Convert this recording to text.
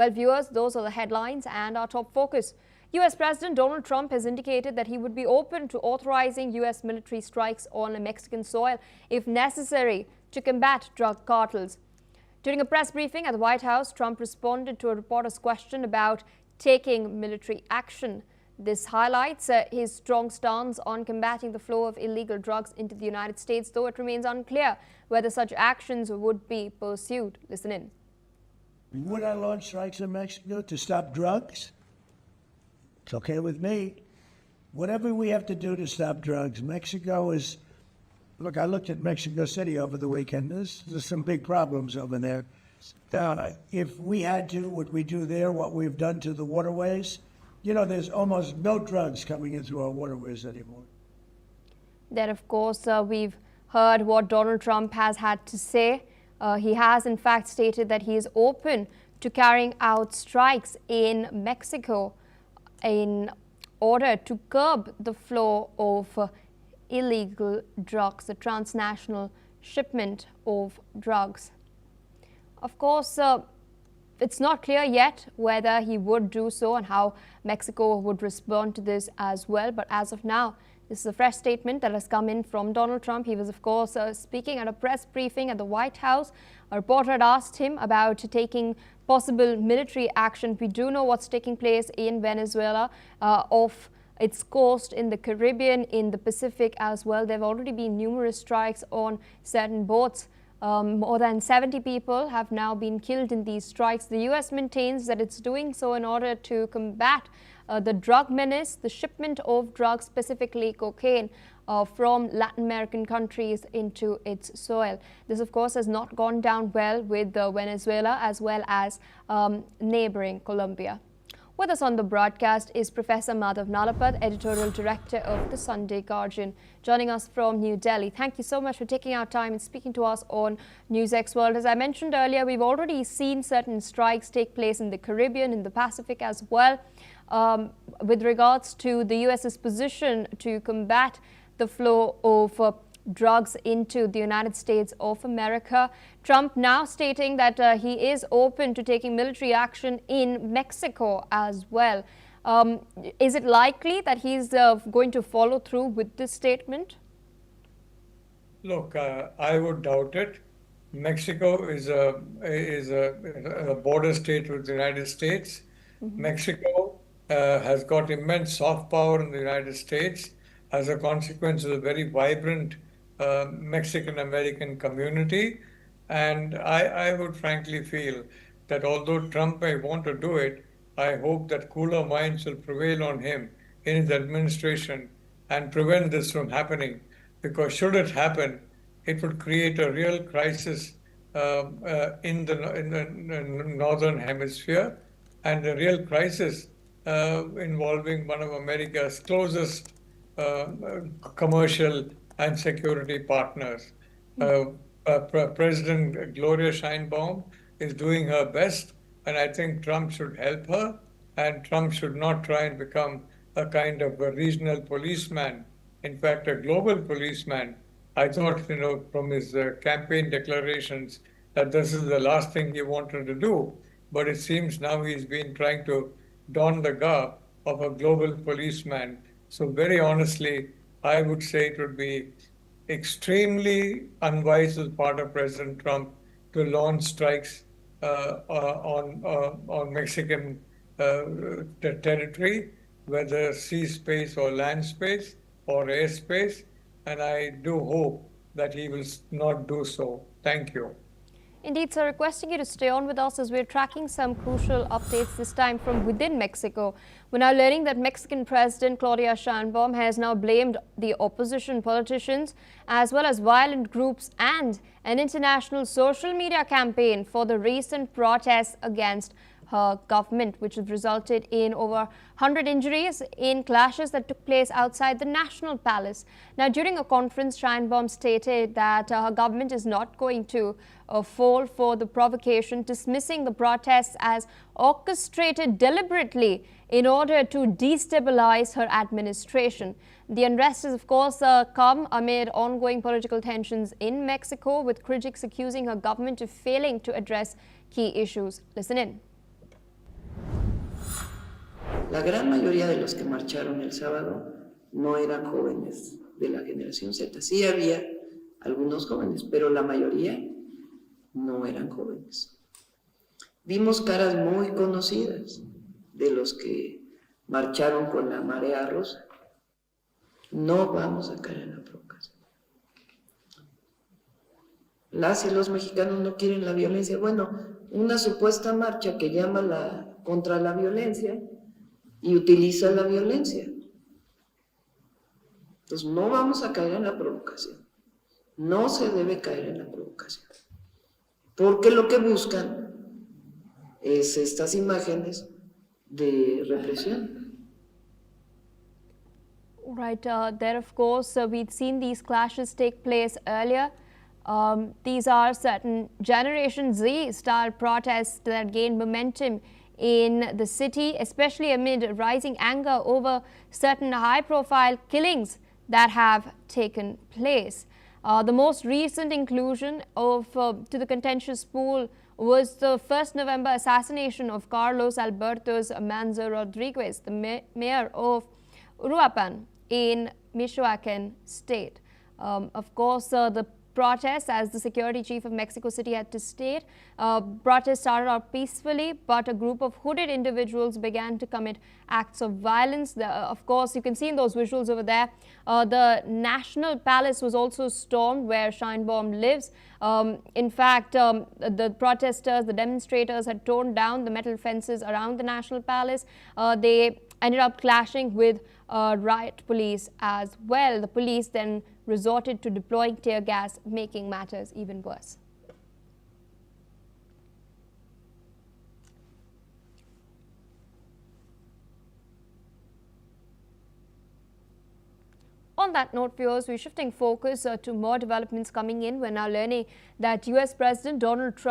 Well, viewers, those are the headlines and our top focus. US President Donald Trump has indicated that he would be open to authorizing US military strikes on Mexican soil if necessary to combat drug cartels. During a press briefing at the White House, Trump responded to a reporter's question about taking military action. This highlights his strong stance on combating the flow of illegal drugs into the United States, though it remains unclear whether such actions would be pursued. Listen in. Would I launch strikes in Mexico to stop drugs? It's okay with me. Whatever we have to do to stop drugs, Mexico is... Look, I looked at Mexico City over the weekend. There's some big problems over there. If we had to, would we do there what we've done to the waterways? You know, there's almost no drugs coming in through our waterways anymore. Then, of course, we've heard what Donald Trump has had to say. He has, in fact, stated that he is open to carrying out strikes in Mexico in order to curb the flow of illegal drugs, the transnational shipment of drugs. Of course, it's not clear yet whether he would do so and how Mexico would respond to this as well. But as of now, this is a fresh statement that has come in from Donald Trump. He was, of course, speaking at a press briefing at the White House. A reporter had asked him about taking possible military action. We do know what's taking place in Venezuela, off its coast, in the Caribbean, in the Pacific as well. There have already been numerous strikes on certain boats. More than 70 people have now been killed in these strikes. The U.S. maintains that it's doing so in order to combat the drug menace, the shipment of drugs, specifically cocaine, from Latin American countries into its soil. This, of course, has not gone down well with Venezuela as well as neighboring Colombia. With us on the broadcast is Professor Madhav Nalapad, Editorial Director of the Sunday Guardian, joining us from New Delhi. Thank you so much for taking our time and speaking to us on NewsX World. As I mentioned earlier, we've already seen certain strikes take place in the Caribbean, in the Pacific as well, with regards to the US's position to combat the flow of drugs into the United States of America. Trump now stating that he is open to taking military action in Mexico as well. Is it likely that he's going to follow through with this statement? Look, I would doubt it. Mexico is a border state with the United States. Mm-hmm. Mexico has got immense soft power in the United States as a consequence of a very vibrant Mexican-American community. And I would frankly feel that although Trump may want to do it, I hope that cooler minds will prevail on him in his administration and prevent this from happening. Because should it happen, it would create a real crisis in the northern hemisphere, and a real crisis involving one of America's closest commercial and security partners. President Gloria Sheinbaum is doing her best, and I think Trump should help her, and Trump should not try and become a kind of a regional policeman, in fact, a global policeman. I thought, from his campaign declarations that this is the last thing he wanted to do, but it seems now he's been trying to don the garb of a global policeman. So very honestly, I would say it would be extremely unwise on the part of President Trump to launch strikes on Mexican territory, whether sea space or land space or air space. And I do hope that he will not do so. Thank you. Indeed, sir, requesting you to stay on with us as we're tracking some crucial updates, this time from within Mexico. We're now learning that Mexican President Claudia Sheinbaum has now blamed the opposition politicians as well as violent groups and an international social media campaign for the recent protests against her government, which has resulted in over 100 injuries in clashes that took place outside the National Palace. Now, during a conference, Sheinbaum stated that her government is not going to fall for the provocation, dismissing the protests as orchestrated deliberately in order to destabilize her administration. The unrest has, of course, come amid ongoing political tensions in Mexico, with critics accusing her government of failing to address key issues. Listen in. La gran mayoría de los que marcharon el sábado no eran jóvenes de la generación Z. Sí había algunos jóvenes, pero la mayoría no eran jóvenes. Vimos caras muy conocidas de los que marcharon con la marea rosa. No vamos a caer en la provocación. Las y los mexicanos no quieren la violencia. Bueno, una supuesta marcha que llama contra la violencia y utiliza la violencia. Entonces no vamos a caer en la provocación. No se debe caer en la provocación. Porque lo que buscan es estas imágenes de represión. Right, there of course we'd seen these clashes take place earlier. These are certain Generation Z style protests that gained momentum in the city, especially amid rising anger over certain high profile killings that have taken place. The most recent inclusion of to the contentious pool was the 1st November assassination of Carlos Alberto Manzo Rodriguez, the mayor of Uruapan in Michoacan state. Of course, the protests, as the security chief of Mexico City had to state, protests started out peacefully, but a group of hooded individuals began to commit acts of violence. Of course, you can see in those visuals over there, the National Palace was also stormed, where Sheinbaum lives. In fact, the protesters, the demonstrators had torn down the metal fences around the National Palace. They ended up clashing with riot police as well. The police then resorted to deploying tear gas, making matters even worse. On that note, viewers, we're shifting focus to more developments coming in. We're now learning that US President Donald Trump